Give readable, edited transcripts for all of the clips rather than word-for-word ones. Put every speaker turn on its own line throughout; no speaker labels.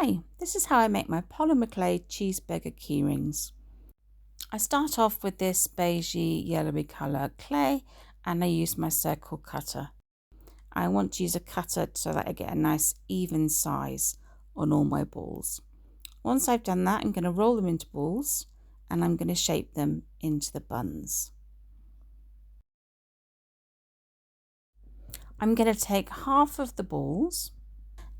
Hi, this is how I make my polymer clay cheeseburger key rings. I start off with this beigey yellowy colour clay and I use my circle cutter. I want to use a cutter so that I get a nice even size on all my balls. Once I've done that, I'm going to roll them into balls and I'm going to shape them into the buns. I'm going to take half of the balls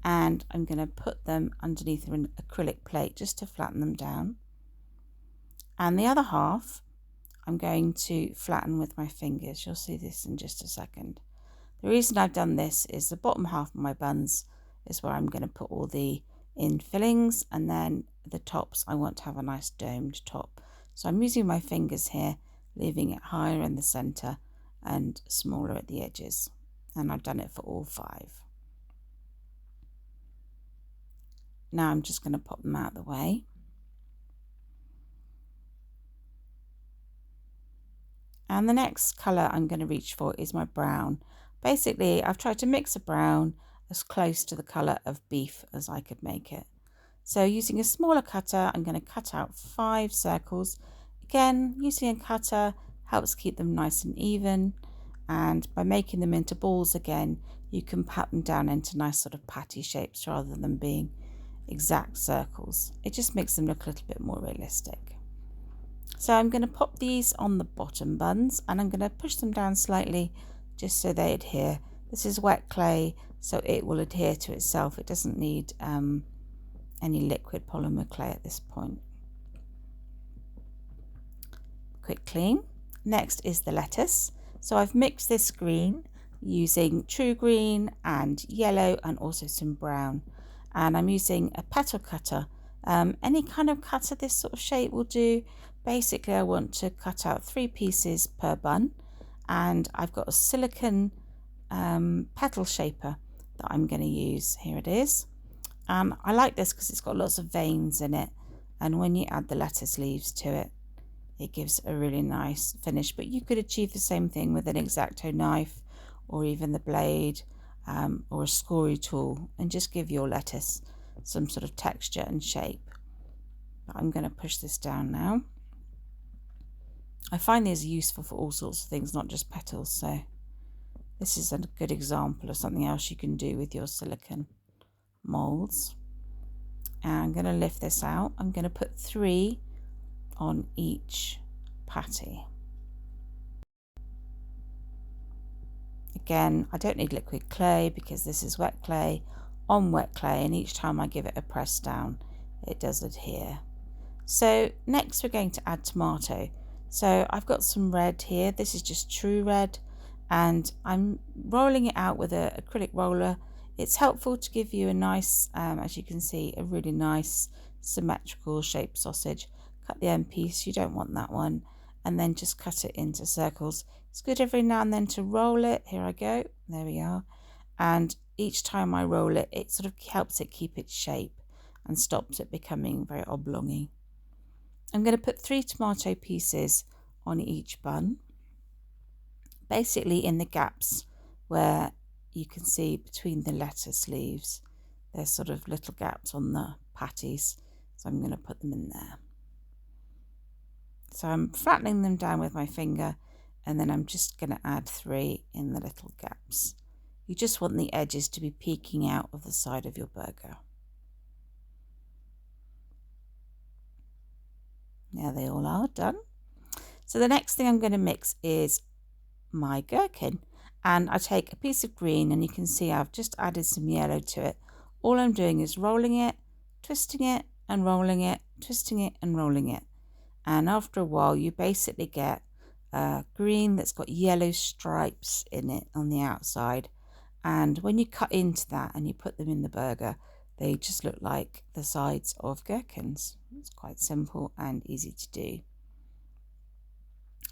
and I'm going to put them underneath an acrylic plate just to flatten them down. And the other half I'm going to flatten with my fingers. You'll see this in just a second. The reason I've done this is the bottom half of my buns is where I'm going to put all the in fillings, and then the tops I want to have a nice domed top. So I'm using my fingers here, leaving it higher in the center and smaller at the edges. And I've done it for all 5. Now I'm just going to pop them out of the way. And the next colour I'm going to reach for is my brown. Basically, I've tried to mix a brown as close to the colour of beef as I could make it. So using a smaller cutter, I'm going to cut out 5 circles. Again, using a cutter helps keep them nice and even. And by making them into balls again, you can pat them down into nice sort of patty shapes rather than being exact circles. It just makes them look a little bit more realistic. So I'm going to pop these on the bottom buns and I'm going to push them down slightly just so they adhere. This is wet clay, so it will adhere to itself. It doesn't need any liquid polymer clay at this point. Quick clean. Next is the lettuce. So I've mixed this green using true green and yellow and also some brown. And I'm using a petal cutter. Any kind of cutter this sort of shape will do. Basically, I want to cut out 3 pieces per bun, and I've got a silicone petal shaper that I'm going to use. Here it is. I like this because it's got lots of veins in it, and when you add the lettuce leaves to it, it gives a really nice finish. But you could achieve the same thing with an X-Acto knife or even the blade or a scory tool, and just give your lettuce some sort of texture and shape. But I'm going to push this down now. I find these useful for all sorts of things, not just petals, so this is a good example of something else you can do with your silicone molds. And I'm going to lift this out. I'm going to put 3 on each patty. Again, I don't need liquid clay because this is wet clay on wet clay, and each time I give it a press down, it does adhere. So next we're going to add tomato. So I've got some red here. This is just true red, and I'm rolling it out with an acrylic roller. It's helpful to give you a nice, as you can see, a really nice symmetrical shaped sausage. Cut the end piece, you don't want that one, and then just cut it into circles. It's good every now and then to roll it. Here I go, there we are. And each time I roll it, it sort of helps it keep its shape and stops it becoming very oblongy. I'm going to put 3 tomato pieces on each bun, basically in the gaps where you can see between the lettuce leaves. There's sort of little gaps on the patties, so I'm going to put them in there. So I'm flattening them down with my finger, and then I'm just going to add 3 in the little gaps. You just want the edges to be peeking out of the side of your burger. There they all are done. So the next thing I'm going to mix is my gherkin, and I take a piece of green, and you can see I've just added some yellow to it. All I'm doing is rolling it, twisting it and rolling it, twisting it and rolling it. And after a while you basically get green that's got yellow stripes in it on the outside, and when you cut into that and you put them in the burger, they just look like the sides of gherkins. It's quite simple and easy to do.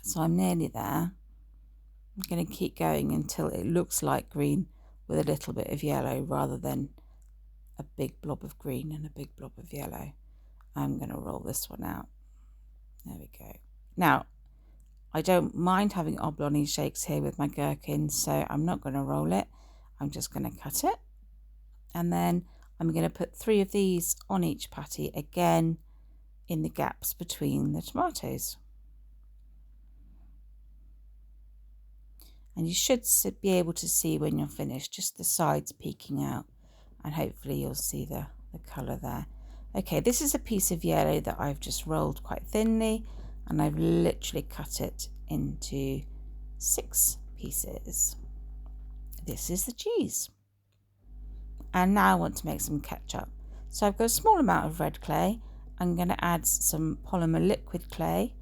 So I'm nearly there. I'm going to keep going until it looks like green with a little bit of yellow rather than a big blob of green and a big blob of yellow. I'm going to roll this one out. There we go. Now, I don't mind having oblong shapes here with my gherkin, so I'm not going to roll it. I'm just going to cut it. And then I'm going to put 3 of these on each patty, again in the gaps between the tomatoes. And you should be able to see when you're finished, just the sides peeking out, and hopefully you'll see the colour there. Okay, this is a piece of yellow that I've just rolled quite thinly, and I've literally cut it into 6 pieces. This is the cheese. And now I want to make some ketchup. So I've got a small amount of red clay. I'm going to add some polymer liquid clay,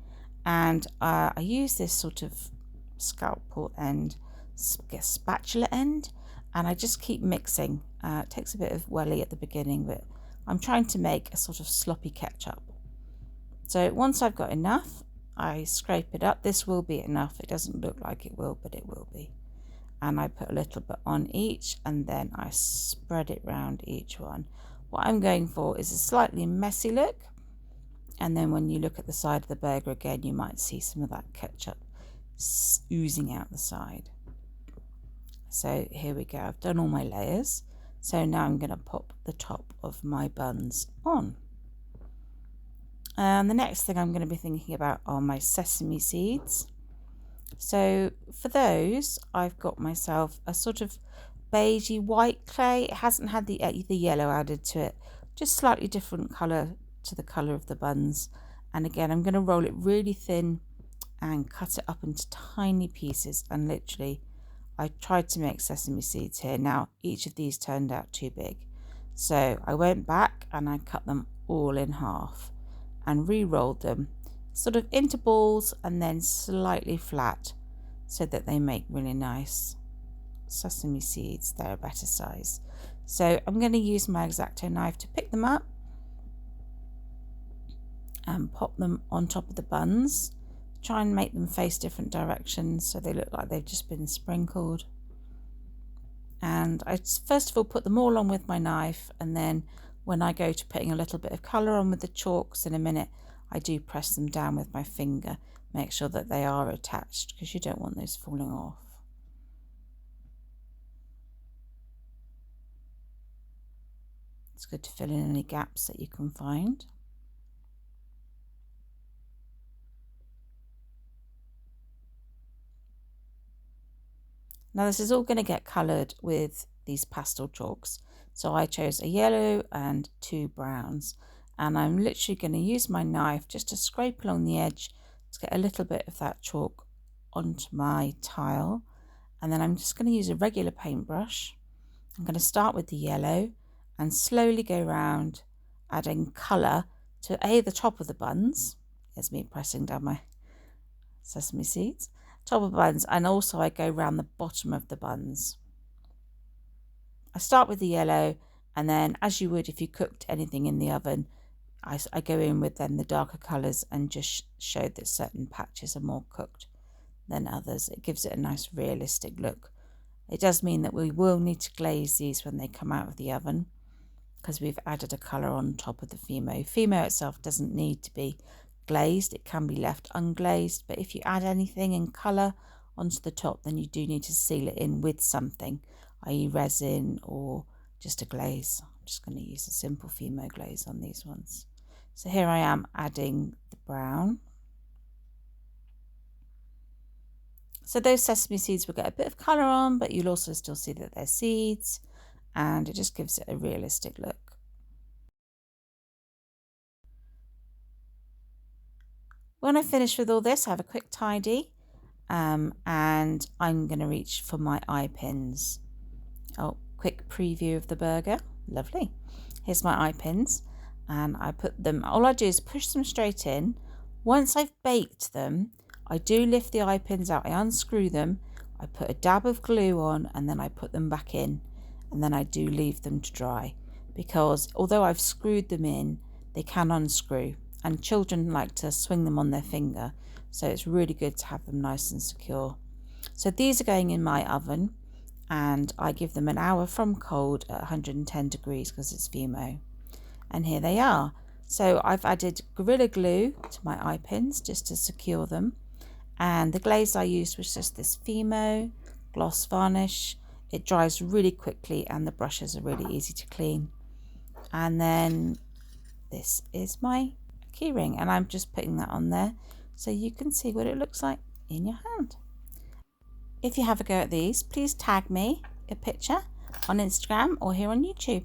and I use this sort of scalpel end, spatula end, and I just keep mixing. It takes a bit of welly at the beginning, but I'm trying to make a sort of sloppy ketchup. So once I've got enough, I scrape it up. This will be enough. It doesn't look like it will, but it will be. And I put a little bit on each, and then I spread it round each one. What I'm going for is a slightly messy look, and then when you look at the side of the burger again, you might see some of that ketchup oozing out the side. So here we go, I've done all my layers. So now I'm going to pop the top of my buns on. And the next thing I'm going to be thinking about are my sesame seeds. So for those, I've got myself a sort of beigey white clay. It hasn't had the yellow added to it, just slightly different colour to the colour of the buns. And again, I'm going to roll it really thin and cut it up into tiny pieces. And literally, I tried to make sesame seeds here. Now, each of these turned out too big. So I went back and I cut them all in half and re-rolled them sort of into balls and then slightly flat, so that they make really nice sesame seeds. They're a better size. So I'm going to use my X-Acto knife to pick them up and pop them on top of the buns. Try and make them face different directions so they look like they've just been sprinkled. And I first of all put them all on with my knife, and then when I go to putting a little bit of colour on with the chalks in a minute, I do press them down with my finger, make sure that they are attached, because you don't want those falling off. It's good to fill in any gaps that you can find. Now this is all going to get coloured with these pastel chalks. So I chose a yellow and 2 browns. And I'm literally going to use my knife just to scrape along the edge to get a little bit of that chalk onto my tile. And then I'm just going to use a regular paintbrush. I'm going to start with the yellow and slowly go around adding colour to the top of the buns. There's me pressing down my sesame seeds. Top of the buns, and also I go around the bottom of the buns. I start with the yellow, and then as you would if you cooked anything in the oven, I go in with then the darker colours and just show that certain patches are more cooked than others. It gives it a nice realistic look. It does mean that we will need to glaze these when they come out of the oven, because we've added a colour on top of the Fimo. Fimo itself doesn't need to be glazed, it can be left unglazed, but if you add anything in colour onto the top, then you do need to seal it in with something, i.e. resin or just a glaze. I'm just going to use a simple Fimo glaze on these ones. So here I am adding the brown. So those sesame seeds will get a bit of colour on, but you'll also still see that they're seeds, and it just gives it a realistic look. When I finish with all this, I have a quick tidy, and I'm going to reach for my eye pins. Oh, quick preview of the burger. Lovely. Here's my eye pins, and I put them, all I do is push them straight in. Once I've baked them, I do lift the eye pins out, I unscrew them, I put a dab of glue on, and then I put them back in, and then I do leave them to dry, because although I've screwed them in, they can unscrew, and children like to swing them on their finger, so it's really good to have them nice and secure. So these are going in my oven, and I give them an hour from cold at 110 degrees because it's Fimo. And here they are. So I've added Gorilla Glue to my eye pins just to secure them, and the glaze I used was just this Fimo gloss varnish. It dries really quickly and the brushes are really easy to clean. And then this is my keyring, and I'm just putting that on there so you can see what it looks like in your hand. If you have a go at these, please tag me a picture on Instagram or here on YouTube.